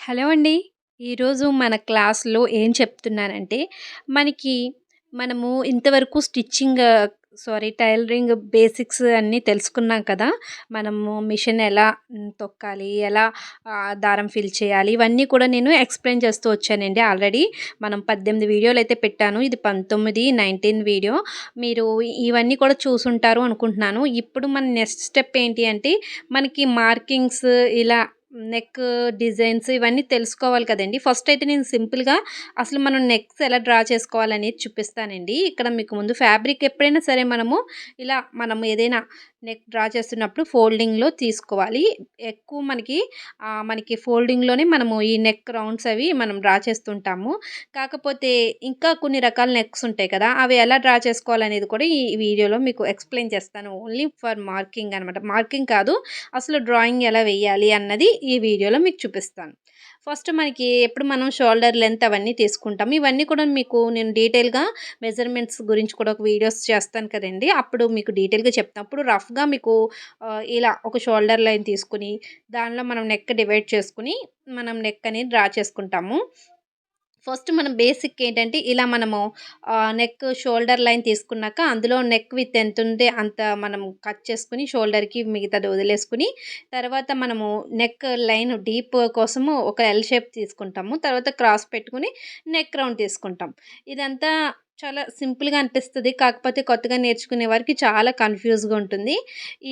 Hello అండి. ఈరోజు మన క్లాస్‌లో ఏం చెప్తున్నానంటే, మనకి మనము ఇంతవరకు టైలరింగ్ బేసిక్స్ అన్నీ తెలుసుకున్నాం కదా! మనము మిషన్ ఎలా తొక్కాలి, ఎలా దారం ఫిల్ చేయాలి, ఇవన్నీ కూడా నేను ఎక్స్‌ప్లెయిన్ చేస్తూ వచ్చానండి ఆల్రెడీ. మనం 18 వీడియోలైతే పెట్టాను. ఇది 19 వీడియో. మీరు ఇవన్నీ కూడా చూసుంటారు అనుకుంటున్నాను. ఇప్పుడు మన నెక్స్ట్ స్టెప్ ఏంటి అంటే, మనకి మార్కింగ్స్ ఇలా నెక్ డిజైన్స్ ఇవన్నీ తెలుసుకోవాలి కదండీ! ఫస్ట్ అయితే నేను సింపుల్‌గా అసలు మనం నెక్స్ ఎలా డ్రా చేసుకోవాలనేది చూపిస్తానండి. ఇక్కడ మీకు ముందు ఫ్యాబ్రిక్ ఎప్పుడైనా సరే మనం ఏదైనా నెక్ డ్రా చేస్తున్నప్పుడు ఫోల్డింగ్‌లో తీసుకోవాలి. ఎక్కువ మనకి ఫోల్డింగ్‌లోనే మనము ఈ నెక్ రౌండ్స్ అవి మనం డ్రా చేస్తుంటాము. కాకపోతే ఇంకా కొన్ని రకాల నెక్స్ ఉంటాయి కదా! అవి ఎలా డ్రా చేసుకోవాలనేది కూడా ఈ వీడియోలో మీకు ఎక్స్‌ప్లెయిన్ చేస్తాను. ఓన్లీ ఫర్ మార్కింగ్ అనమాట. మార్కింగ్ కాదు, అసలు డ్రాయింగ్ ఎలా వేయాలి అన్నది ఈ వీడియోలో మీకు చూపిస్తాను. ఫస్ట్ మనకి ఎప్పుడు మనం షోల్డర్ లెంత్ అవన్నీ తీసుకుంటాము. ఇవన్నీ కూడా మీకు నేను డీటెయిల్‌గా మెజర్‌మెంట్స్ గురించి కూడా ఒక వీడియోస్ చేస్తాను కదండీ! అప్పుడు మీకు డీటెయిల్‌గా చెప్తాను. అప్పుడు రఫ్‌గా మీకు ఇలా ఒక షోల్డర్ లైన్ తీసుకొని, దానిలో మనం నెక్ డివైడ్ చేసుకొని, మనం నెక్ అనేది డ్రా చేసుకుంటాము. ఫస్ట్ మనం బేసిక్ ఏంటంటే ఇలా మనము నెక్ షోల్డర్ లైన్ తీసుకున్నాక అందులో నెక్ విడ్త్ ఎంతుంటే అంత మనం కట్ చేసుకొని షోల్డర్‌కి మిగతాది వదిలేసుకొని, తర్వాత మనము నెక్ లైన్ డీప్ కోసము ఒక ఎల్ షేప్ తీసుకుంటాము. తర్వాత క్రాస్ పెట్టుకొని నెక్ రౌండ్ తీసుకుంటాం. ఇదంతా చాలా సింపుల్‌గా అనిపిస్తది. కాకపోతే కొత్తగా నేర్చుకునే వారికి చాలా కన్‌ఫ్యూజ్‌గా ఉంటుంది.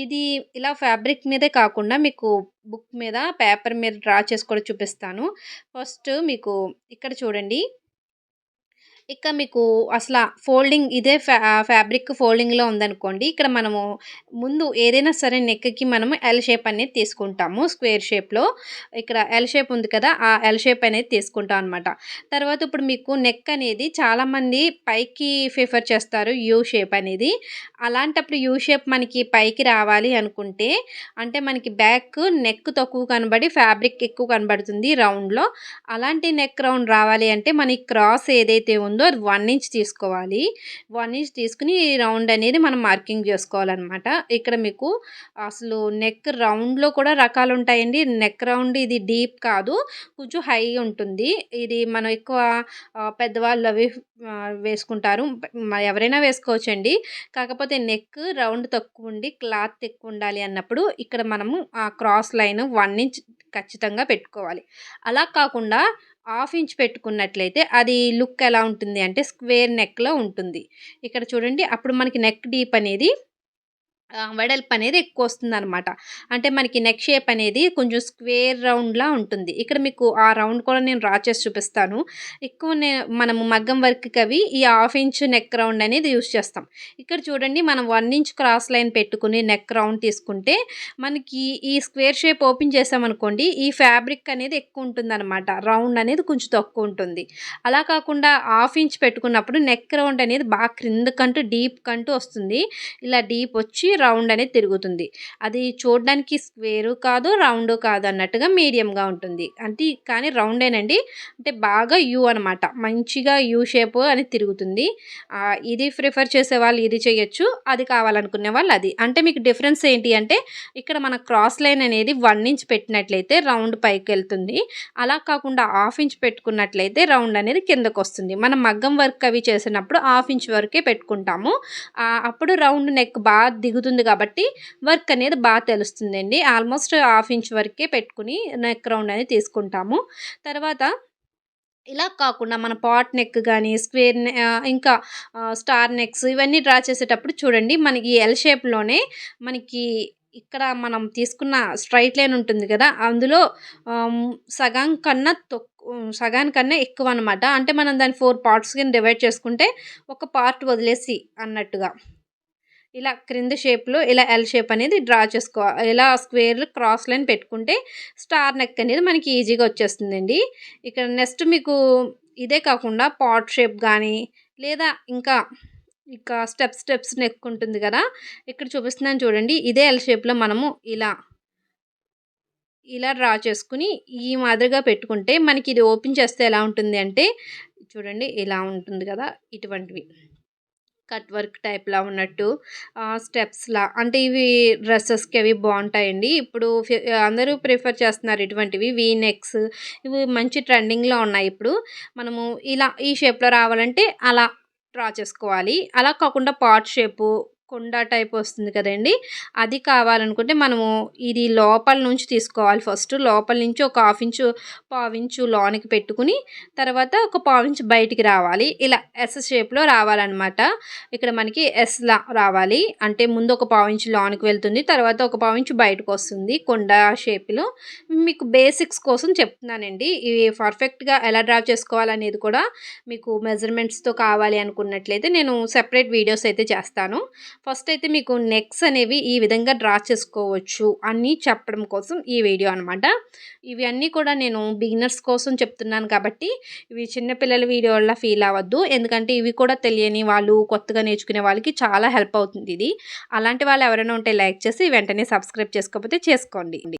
ఇది ఇలా ఫ్యాబ్రిక్ మీదే కాకుండా మీకు బుక్ మీద, పేపర్ మీద డ్రా చేసి కూడా చూపిస్తాను. ఫస్ట్ మీకు ఇక్కడ చూడండి. ఇక మీకు ఫోల్డింగ్ ఇదే ఫ్యాబ్రిక్ ఫోల్డింగ్‌లో ఉందనుకోండి. ఇక్కడ మనము ముందు ఏదైనా సరే నెక్‌కి మనము ఎల్ షేప్ అనేది తీసుకుంటాము. స్క్వేర్ షేప్‌లో. ఇక్కడ ఎల్ షేప్ ఉంది కదా! ఆ ఎల్ షేప్ అనేది తీసుకుంటాం అనమాట. తర్వాత ఇప్పుడు మీకు నెక్ అనేది చాలామంది పైకి ప్రిఫర్ చేస్తారు యూ షేప్ అనేది. అలాంటప్పుడు యూ షేప్ మనకి పైకి రావాలి అనుకుంటే, అంటే మనకి నెక్ తక్కువ కనబడి ఫ్యాబ్రిక్ ఎక్కువ కనబడుతుంది రౌండ్‌లో. అలాంటి నెక్ రౌండ్ రావాలి అంటే మనకి క్రాస్ ఏదైతే ఉందో అది 1 ఇంచ్ తీసుకోవాలి. 1 ఇంచ్ తీసుకొని ఈ రౌండ్ అనేది మనం మార్కింగ్ జేసుకోవాలనమాట. ఇక్కడ మీకు అసలు నెక్ రౌండ్‌లో కూడా రకాలుంటాయండి. నెక్ రౌండ్ ఇది డీప్ కాదు. కొంచెం హై ఉంటుంది. ఇది మనం ఎక్కువ పెద్దవాళ్ళు అవి వేసుకుంటారు. ఎవరైనా వేసుకోవచ్చండి. కాకపోతే నెక్ రౌండ్ తక్కువుండి క్లాత్ ఎక్కువుండాలి అన్నప్పుడు ఇక్కడ మనము ఆ క్రాస్ లైన్ 1 ఇంచ్ ఖచ్చితంగా పెట్టుకోవాలి. అలా కాకుండా హాఫ్ ఇంచ్ పెట్టుకున్నట్లయితే అది లుక్ ఎలా ఉంటుంది అంటే స్క్వేర్ నెక్‌లో ఉంటుంది. ఇక్కడ చూడండి అప్పుడు మనకి నెక్ డీప్ అనేది వెడల్పనేది ఎక్కువొస్తుందనమాట. అంటే మనకి నెక్ షేప్ అనేది కొంచెం స్క్వేర్ రౌండ్‌లా ఉంటుంది. ఇక్కడ మీకు ఆ రౌండ్ కూడా నేను డ్రా చేసి చూపిస్తాను. ఎక్కువ నే మనము మగ్గం వర్క్‌కవి ఈ హాఫ్ ఇంచ్ నెక్ రౌండ్ అనేది యూజ్ చేస్తాం. ఇక్కడ చూడండి మనం 1 ఇంచ్ క్రాస్ లైన్ పెట్టుకొని నెక్ రౌండ్ తీసుకుంటే, మనకి ఈ స్క్వేర్ షేప్ ఓపెన్ చేసామనుకోండి, ఈ ఫ్యాబ్రిక్ అనేది ఎక్కువుంటుందనమాట. రౌండ్ అనేది కొంచెం తక్కువుంటుంది. అలా కాకుండా హాఫ్ ఇంచ్ పెట్టుకున్నప్పుడు నెక్ రౌండ్ అనేది క్రిందకంటూ డీప్‌కంటూ వస్తుంది. ఇలా డీప్ వచ్చి రౌండ్ అనేది తిరుగుతుంది. అది చూడడానికి స్క్వేరు కాదు, రౌండు కాదు అన్నట్టుగా మీడియంగా ఉంటుంది. అంటే కానీ రౌండేనండి. అంటే బాగా యూ అనమాట. మంచిగా యూ షేప్ అనేది తిరుగుతుంది. ఇది ప్రిఫర్ చేసేవాళ్ళు ఇది చేయొచ్చు. అది కావాలనుకునే వాళ్ళు అది. అంటే మీకు డిఫరెన్స్ ఏంటి అంటే ఇక్కడ మన క్రాస్ లైన్ అనేది 1 ఇంచ్ పెట్టినట్లయితే రౌండ్ పైకెళ్తుంది. అలా కాకుండా హాఫ్ ఇంచ్ పెట్టుకున్నట్లయితే రౌండ్ అనేది కిందకొస్తుంది. మనం మగ్గం వర్క్ అవి చేసినప్పుడు హాఫ్ ఇంచ్ వరకే పెట్టుకుంటాము. అప్పుడు రౌండ్ నెక్ దిగుతుంది కాబట్టి వర్క్ అనేది తెలుస్తుందండి. ఆల్మోస్ట్ హాఫ్ ఇంచ్ వరకే పెట్టుకొని నెక్ రౌండ్ అనేది తీసుకుంటాము. తర్వాత ఇలా కాకుండా మన పాట్ నెక్ గాని, ఇంకా స్టార్ నెక్స్ ఇవన్నీ డ్రా చేసేటప్పుడు చూడండి మనకి ఎల్ షేప్‌లోనే మనకి ఇక్కడ మనం తీసుకున్న స్ట్రెయిట్ లైన్ ఉంటుంది కదా! అందులో ఆహ్, సగం కన్నా సగానికన్నా ఎక్కువనమాట. అంటే మనం దాన్ని 4 పార్ట్స్ కింద డివైడ్ చేసుకుంటే, ఒక పార్ట్ వదిలేసి అన్నట్టుగా. ఇలా క్రింద షేప్‌లో ఇలా ఎల్ షేప్ అనేది డ్రా ఇలా స్క్వేర్ క్రాస్ లైన్ పెట్టుకుంటే స్టార్ నెక్ అనేది మనకి ఈజీగా వచ్చేస్తుందండి. ఇక్కడ నెక్స్ట్ మీకు ఇదే కాకుండా పాట్ షేప్ గానీ, లేదా ఇంకా స్టెప్స్ నెక్ ఉంటుంది గదా! ఇక్కడ చూపిస్తున్నాను చూడండి. ఇదే ఎల్ షేప్‌లో మనము ఇలా డ్రా చేసుకొని ఈ మాదిరిగా పెట్టుకుంటే మనకి ఇది ఓపెన్ చేస్తే ఎలా ఉంటుంది అంటే చూడండి ఇలా ఉంటుంది గదా! ఇటువంటివి. కట్ వర్క్ టైప్‌లా ఉన్నట్టు స్టెప్స్‌లా అంటే ఇవి డ్రెసెస్‌కి అవి బావుంటాయండి. ఇప్పుడు అందరూ ప్రిఫర్ చేస్తున్నారు ఇటువంటివి. వీ నెక్స్ ఇవి మంచి ట్రెండింగ్‌లో ఉన్నాయి ఇప్పుడు. మనము ఇలా ఈ షేప్‌లో రావాలంటే అలా డ్రా చేసుకోవాలి. అలా కాకుండా పాట్ షేపు, కుండ టైప్ వస్తుంది కదండీ! అది కావాలనుకుంటే మనము ఇది లోపల నుంచి తీసుకోవాలి ఫస్టు. లోపల నుంచి ఒక పావించు లోనికి పెట్టుకొని, తర్వాత ఒక పావించు బయటికి రావాలి. ఇలా ఎస్ షేప్‌లో రావాలనమాట. ఇక్కడ మనకి ఎస్‌లా రావాలి. అంటే ముందు ఒక పావించు లోనికి వెళ్తుంది. తర్వాత ఒక పావించు బయటకొస్తుంది కుండ షేప్‌లో. మీకు బేసిక్స్ కోసం చెప్తున్నానండి. ఇవి పర్ఫెక్ట్‌గా ఎలా డ్రా చేసుకోవాలనేది కూడా మీకు మెజర్‌మెంట్స్‌తో కావాలి అనుకున్నట్లయితే నేను సెపరేట్ వీడియోస్ అయితే చేస్తాను. ఫస్ట్ అయితే మీకు నెక్స్ అనేవి ఈ విధంగా డ్రా చేసుకోవచ్చు అని చెప్పడం కోసం ఈ వీడియో అనమాట. ఇవి అన్నీ కూడా నేను బిగినర్స్ కోసం చెప్తున్నాను కాబట్టి ఇవి చిన్న పిల్లల వీడియోలా ఫీల్ అవ్వద్దు. ఎందుకంటే ఇవి కూడా తెలియని వాళ్ళు, కొత్తగా నేర్చుకునే వాళ్ళకి చాలా హెల్ప్ అవుతుంది ఇది. అలాంటి వాళ్ళు ఎవరైనా ఉంటే లైక్ చేసి వెంటనే సబ్స్క్రైబ్ చేసుకోకపోతే చేసుకోండి.